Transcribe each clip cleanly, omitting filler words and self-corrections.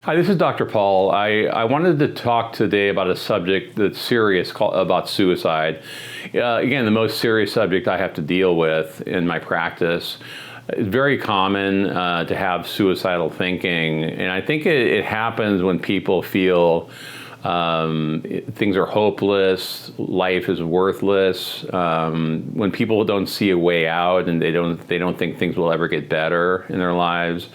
Hi, this is Dr. Paul. I wanted to talk today about a subject that's serious about suicide. Again, the most serious subject I have to deal with in my practice. It's very common to have suicidal thinking, and I think it happens when people feel things are hopeless, life is worthless, when people don't see a way out and they don't think things will ever get better in their lives.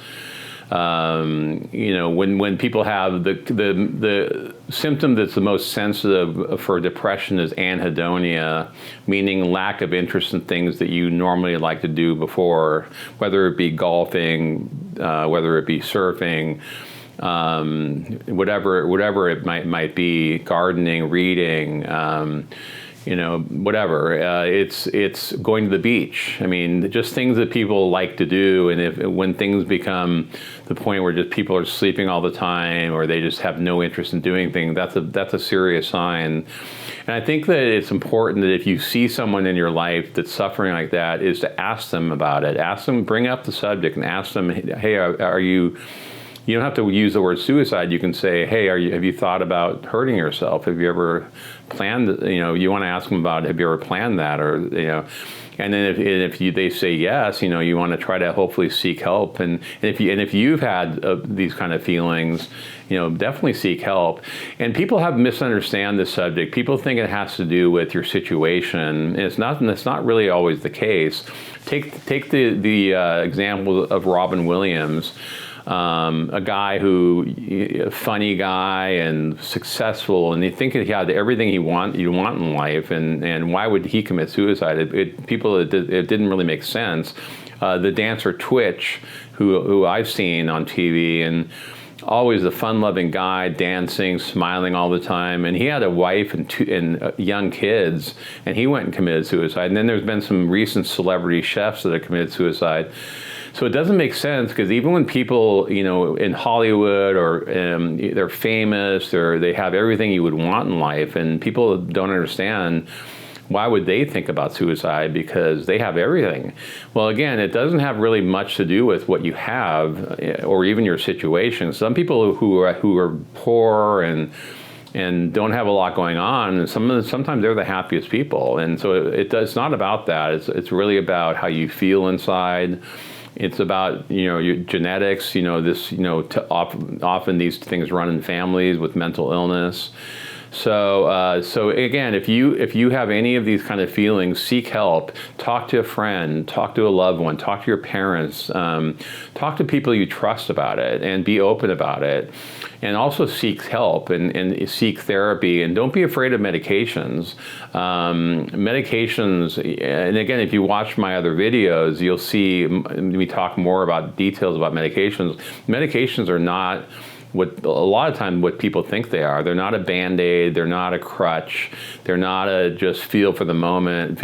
When people have the symptom that's the most sensitive for depression is anhedonia, meaning lack of interest in things that you normally like to do before, whether it be golfing, whether it be surfing, whatever it might be, gardening, reading, whatever. It's going to the beach. I mean, just things that people like to do. And when things become the point where just people are sleeping all the time, or they just have no interest in doing things, that's a serious sign. And I think that it's important that if you see someone in your life that's suffering like that, is to ask them about it. Ask them, bring up the subject, and ask them, hey, are you? You don't have to use the word suicide. You can say, hey, have you thought about hurting yourself? Have you ever planned, you want to ask them about, have you ever planned that? Or, and then if they say yes, you want to try to hopefully seek help. And if you've had these kind of feelings, definitely seek help. And people misunderstand this subject. People think it has to do with your situation. And it's not really always the case. Take the example of Robin Williams. A guy a funny guy and successful, and you think he had everything you want in life, and why would he commit suicide? It didn't really make sense. The dancer Twitch, who I've seen on TV, and always a fun-loving guy, dancing, smiling all the time, and he had a wife and young kids, and he went and committed suicide. And then there's been some recent celebrity chefs that have committed suicide. So it doesn't make sense, because even when people, in Hollywood, or they're famous, or they have everything you would want in life, and people don't understand, why would they think about suicide? Because they have everything. Well, again, it doesn't have really much to do with what you have, or even your situation. Some people who are poor and don't have a lot going on, and sometimes they're the happiest people. And so it's not about that. It's really about how you feel inside. It's about your genetics. Often these things run in families with mental illness. So again, if you have any of these kind of feelings, seek help. Talk to a friend. Talk to a loved one. Talk to your parents. Talk to people you trust about it, and be open about it. And also seek help and seek therapy. And don't be afraid of medications. Medications, and again, if you watch my other videos, you'll see me talk more about details about medications. Medications are not a lot of time what people think they are. They're not a Band-Aid, they're not a crutch, they're not a just feel good for the moment,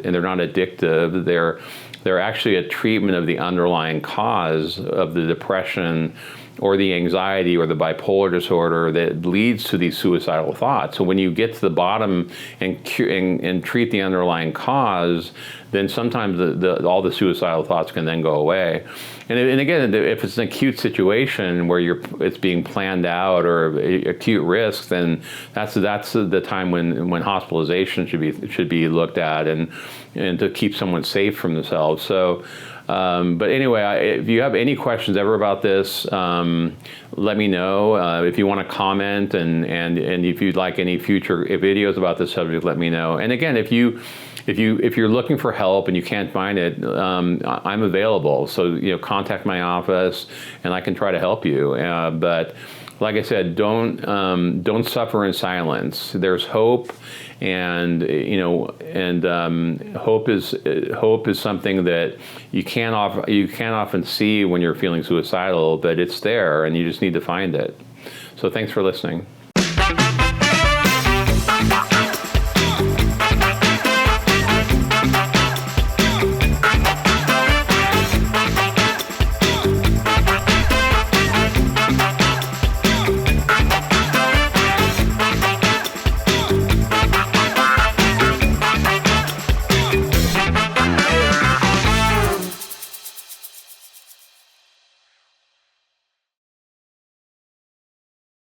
and they're not addictive. They're actually a treatment of the underlying cause of the depression, or the anxiety, or the bipolar disorder that leads to these suicidal thoughts. So when you get to the bottom and treat the underlying cause, then sometimes all the suicidal thoughts can then go away. And again, if it's an acute situation where it's being planned out, or acute risk, then that's the time when hospitalization should be looked at, and to keep someone safe from themselves. So. But anyway, if you have any questions ever about this, let me know. If you want to comment, and if you'd like any future videos about this subject, let me know. And again, if you're looking for help and you can't find it, I'm available. So contact my office, and I can try to help you. But like I said, don't suffer in silence. There's hope, and hope is something that you can't often see when you're feeling suicidal, but it's there, and you just need to find it. So thanks for listening.